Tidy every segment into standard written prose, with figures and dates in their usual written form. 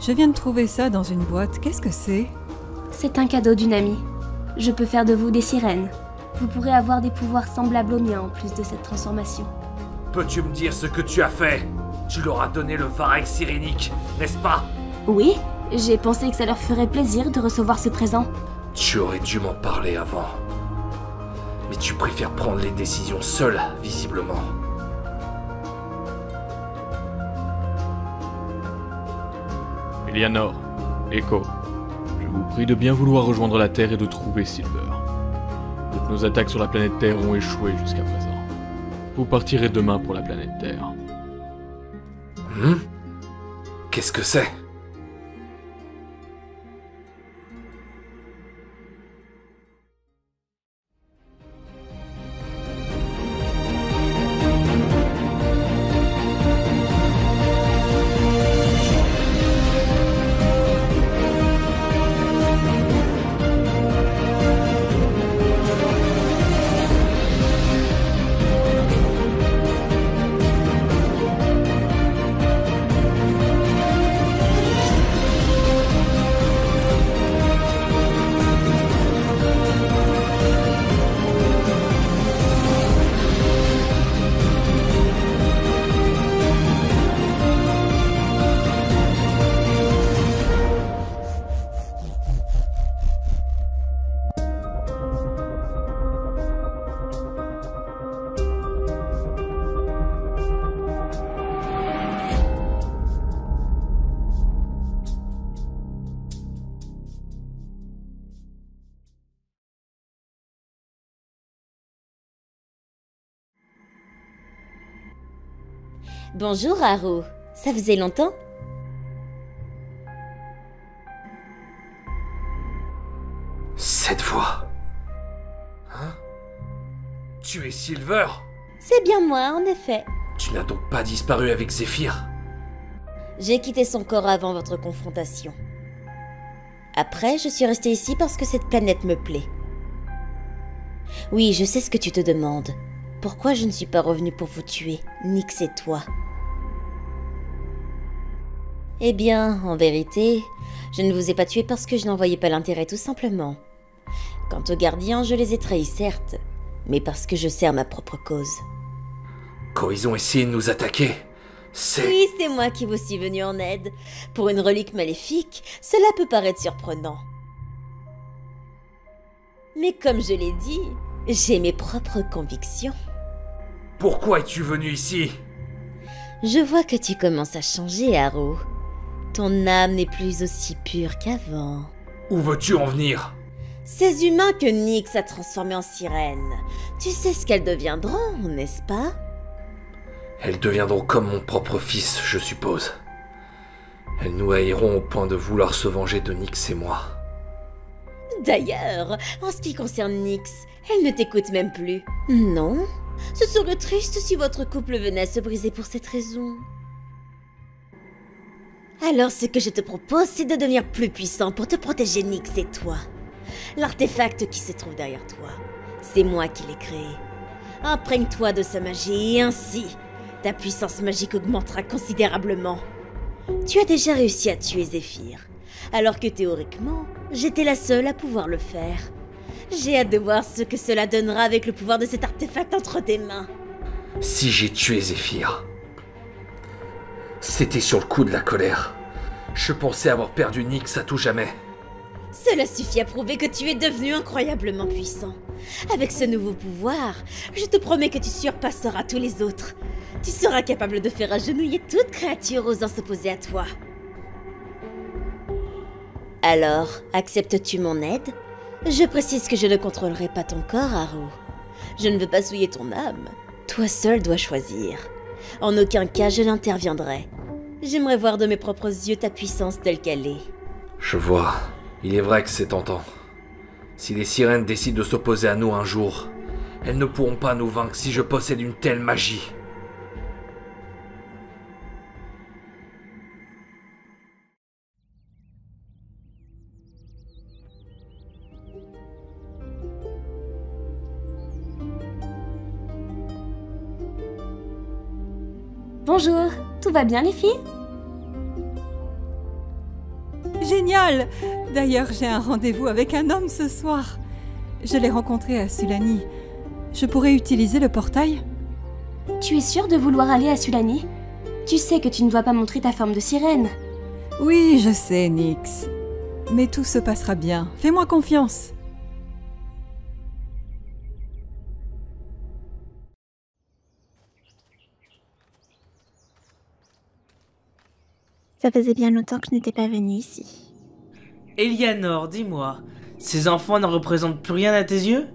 Je viens de trouver ça dans une boîte. Qu'est-ce que c'est? C'est un cadeau d'une amie. Je peux faire de vous des sirènes. Vous pourrez avoir des pouvoirs semblables aux miens en plus de cette transformation. Peux-tu me dire ce que tu as fait? Tu leur as donné le Varech sirénique, n'est-ce pas? Oui, j'ai pensé que ça leur ferait plaisir de recevoir ce présent. Tu aurais dû m'en parler avant. Mais tu préfères prendre les décisions seule, visiblement. Eleanor, Echo, je vous prie de bien vouloir rejoindre la Terre et de trouver Silver. Toutes nos attaques sur la planète Terre ont échoué jusqu'à présent. Vous partirez demain pour la planète Terre. Qu'est-ce que c'est? Bonjour Haru, ça faisait longtemps? Cette voix... Hein? Tu es Silver? C'est bien moi, en effet. Tu n'as donc pas disparu avec Zephyr? J'ai quitté son corps avant votre confrontation. Après, je suis restée ici parce que cette planète me plaît. Oui, je sais ce que tu te demandes. Pourquoi je ne suis pas revenue pour vous tuer, Nyx et toi? Eh bien, en vérité, je ne vous ai pas tué parce que je n'en voyais pas l'intérêt, tout simplement. Quant aux gardiens, je les ai trahis, certes, mais parce que je sers ma propre cause. Quand ils ont essayé de nous attaquer, c'est... Oui, c'est moi qui vous suis venu en aide. Pour une relique maléfique, cela peut paraître surprenant. Mais comme je l'ai dit, j'ai mes propres convictions. Pourquoi es-tu venu ici? Je vois que tu commences à changer, Haru. Ton âme n'est plus aussi pure qu'avant. Où veux-tu en venir? Ces humains que Nyx a transformés en sirènes, tu sais ce qu'elles deviendront, n'est-ce pas? Elles deviendront comme mon propre fils, je suppose. Elles nous haïront au point de vouloir se venger de Nyx et moi. D'ailleurs, en ce qui concerne Nyx, elle ne t'écoute même plus. Non? Ce serait triste si votre couple venait à se briser pour cette raison. Alors ce que je te propose, c'est de devenir plus puissant pour te protéger Nyx et toi. L'artefact qui se trouve derrière toi, c'est moi qui l'ai créé. Imprègne-toi de sa magie et ainsi, ta puissance magique augmentera considérablement. Tu as déjà réussi à tuer Zephyr, alors que théoriquement, j'étais la seule à pouvoir le faire. J'ai hâte de voir ce que cela donnera avec le pouvoir de cet artefact entre tes mains. Si j'ai tué Zephyr, c'était sur le coup de la colère. Je pensais avoir perdu Nyx à tout jamais. Cela suffit à prouver que tu es devenu incroyablement puissant. Avec ce nouveau pouvoir, je te promets que tu surpasseras tous les autres. Tu seras capable de faire agenouiller toute créature osant s'opposer à toi. Alors, acceptes-tu mon aide? Je précise que je ne contrôlerai pas ton corps, Haru. Je ne veux pas souiller ton âme. Toi seul dois choisir. En aucun cas je n'interviendrai. J'aimerais voir de mes propres yeux ta puissance telle qu'elle est. Je vois. Il est vrai que c'est tentant. Si les sirènes décident de s'opposer à nous un jour, elles ne pourront pas nous vaincre si je possède une telle magie. Bonjour, tout va bien les filles? génial! D'ailleurs, j'ai un rendez-vous avec un homme ce soir. Je l'ai rencontré à Sulani. Je pourrais utiliser le portail? Tu es sûre de vouloir aller à Sulani? Tu sais que tu ne dois pas montrer ta forme de sirène. Oui, je sais, Nyx. Mais tout se passera bien. Fais-moi confiance. Ça faisait bien longtemps que je n'étais pas venue ici. Elianor, dis-moi, ces enfants ne représentent plus rien à tes yeux?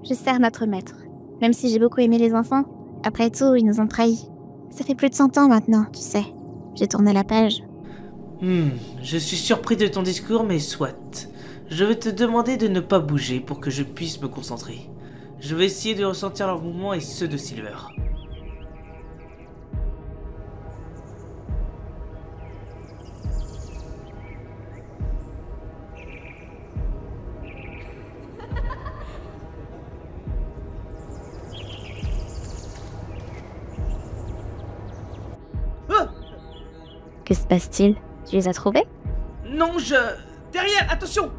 Je sers notre maître. Même si j'ai beaucoup aimé les enfants, après tout, ils nous ont trahis. Ça fait plus de 100 ans maintenant, tu sais. J'ai tourné la page. Je suis surpris de ton discours, mais soit. Je vais te demander de ne pas bouger pour que je puisse me concentrer. Je vais essayer de ressentir leurs mouvements et ceux de Silver. Que se passe-t-il? Tu les as trouvés? Non, Derrière, attention!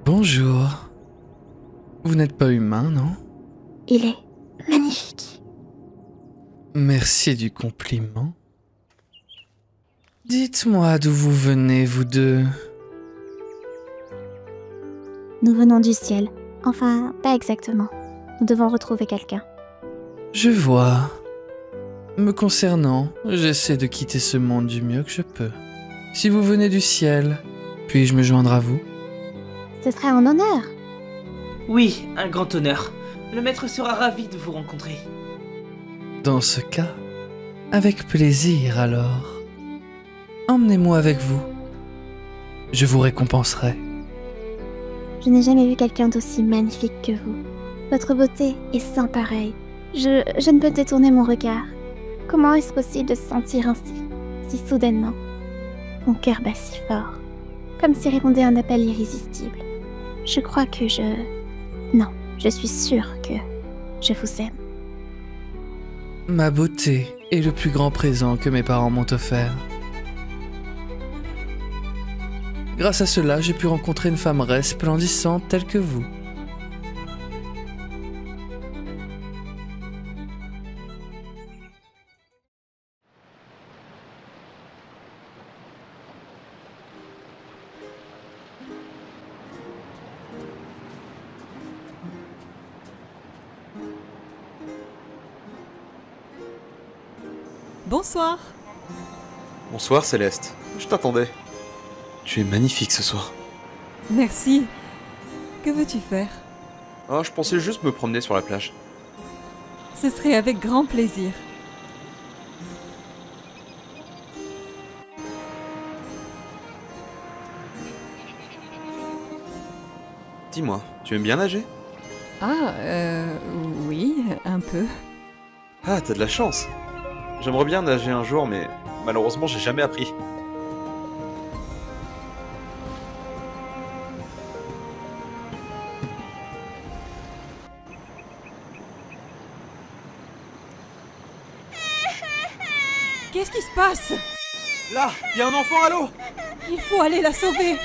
Bonjour. Vous n'êtes pas humain, non? Il est magnifique. Merci du compliment. Dites-moi d'où vous venez, vous deux. Nous venons du ciel. Enfin, pas exactement. Nous devons retrouver quelqu'un. Je vois. Me concernant, j'essaie de quitter ce monde du mieux que je peux. Si vous venez du ciel, puis-je me joindre à vous? Ce sera en honneur. Oui, un grand honneur. Le maître sera ravi de vous rencontrer. Dans ce cas, avec plaisir alors. Emmenez-moi avec vous. Je vous récompenserai. Je n'ai jamais vu quelqu'un d'aussi magnifique que vous. Votre beauté est sans pareil. Je ne peux détourner mon regard. Comment est-ce possible de se sentir ainsi, si soudainement? Mon cœur bat si fort, comme s'il répondait à un appel irrésistible. Je crois que Non, je suis sûre que je vous aime. Ma beauté est le plus grand présent que mes parents m'ont offert. Grâce à cela, j'ai pu rencontrer une femme resplendissante telle que vous. Bonsoir. Bonsoir Céleste, je t'attendais. Tu es magnifique ce soir. Merci. Que veux-tu faire? Ah, je pensais juste me promener sur la plage. Ce serait avec grand plaisir. Dis-moi, tu aimes bien nager? Ah, oui, un peu. Ah, t'as de la chance. J'aimerais bien nager un jour, mais malheureusement j'ai jamais appris. Qu'est-ce qui se passe? Là, il y a un enfant à l'eau! Il faut aller la sauver.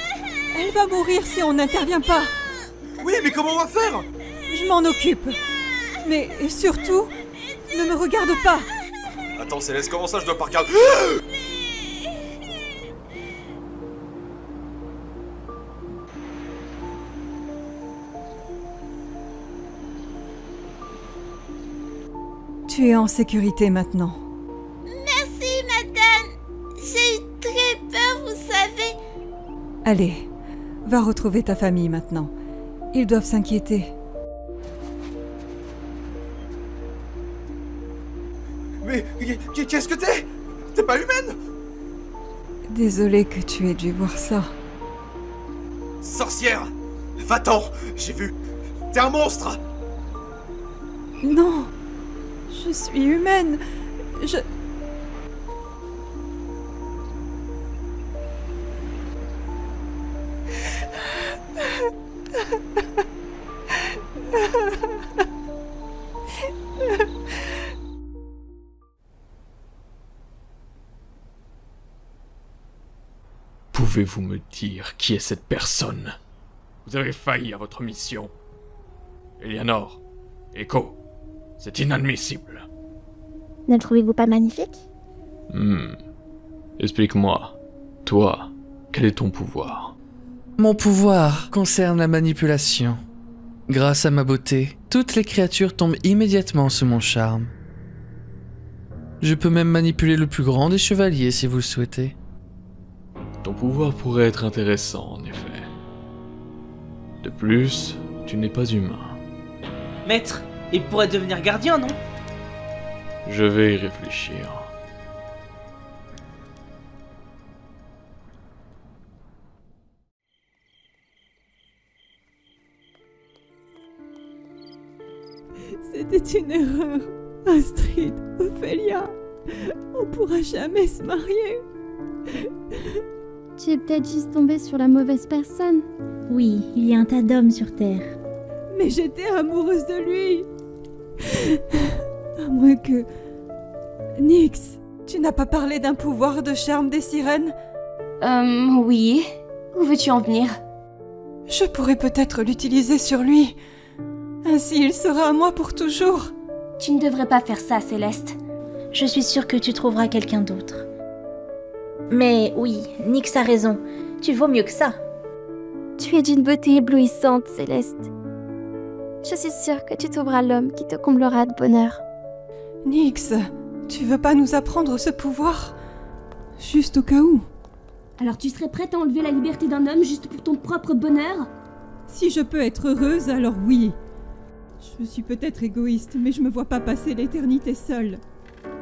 Elle va mourir si on n'intervient pas. Oui, mais comment on va faire? Je m'en occupe. Mais surtout, ne me regarde pas. Attends Céleste, comment ça je dois pas regarder? Tu es en sécurité maintenant. Merci, madame. J'ai eu très peur, vous savez. Allez, va retrouver ta famille maintenant. Ils doivent s'inquiéter. Mais qu'est-ce que t'es? T'es pas humaine? Désolée que tu aies dû voir ça. Sorcière! Va-t'en! J'ai vu! T'es un monstre! Non, je suis humaine. Je... Pouvez-vous me dire qui est cette personne? Vous avez failli à votre mission. Eleanor, Echo, c'est inadmissible. Ne le trouvez-vous pas magnifique? Explique-moi, toi, quel est ton pouvoir? Mon pouvoir concerne la manipulation. Grâce à ma beauté, toutes les créatures tombent immédiatement sous mon charme. Je peux même manipuler le plus grand des chevaliers si vous le souhaitez. Ton pouvoir pourrait être intéressant, en effet. De plus, tu n'es pas humain. Maître, il pourrait devenir gardien, non? Je vais y réfléchir. C'était une erreur. Astrid, Ophélia, on pourra jamais se marier. Tu es peut-être juste tombée sur la mauvaise personne. Oui, il y a un tas d'hommes sur Terre. Mais j'étais amoureuse de lui. À moins que... Nyx, tu n'as pas parlé d'un pouvoir de charme des sirènes? Oui. Où veux-tu en venir? Je pourrais peut-être l'utiliser sur lui. Ainsi, il sera à moi pour toujours. Tu ne devrais pas faire ça, Céleste. Je suis sûre que tu trouveras quelqu'un d'autre. Mais oui, Nyx a raison. Tu vaux mieux que ça. Tu es d'une beauté éblouissante, Céleste. Je suis sûre que tu trouveras l'homme qui te comblera de bonheur. Nyx, tu veux pas nous apprendre ce pouvoir? Juste au cas où. Alors tu serais prête à enlever la liberté d'un homme juste pour ton propre bonheur? Si je peux être heureuse, alors oui. Je suis peut-être égoïste, mais je me vois pas passer l'éternité seule.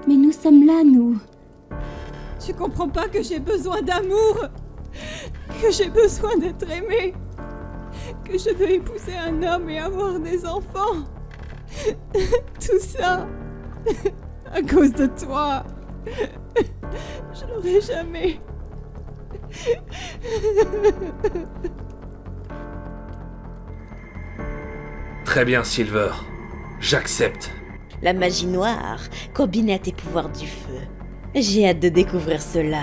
Mais nous sommes là, nous. Tu comprends pas que j'ai besoin d'amour? Que j'ai besoin d'être aimée? Que je veux épouser un homme et avoir des enfants? Tout ça à cause de toi. Je l'aurai jamais. Très bien, Silver. J'accepte. La magie noire, combinée à tes pouvoirs du feu. J'ai hâte de découvrir cela.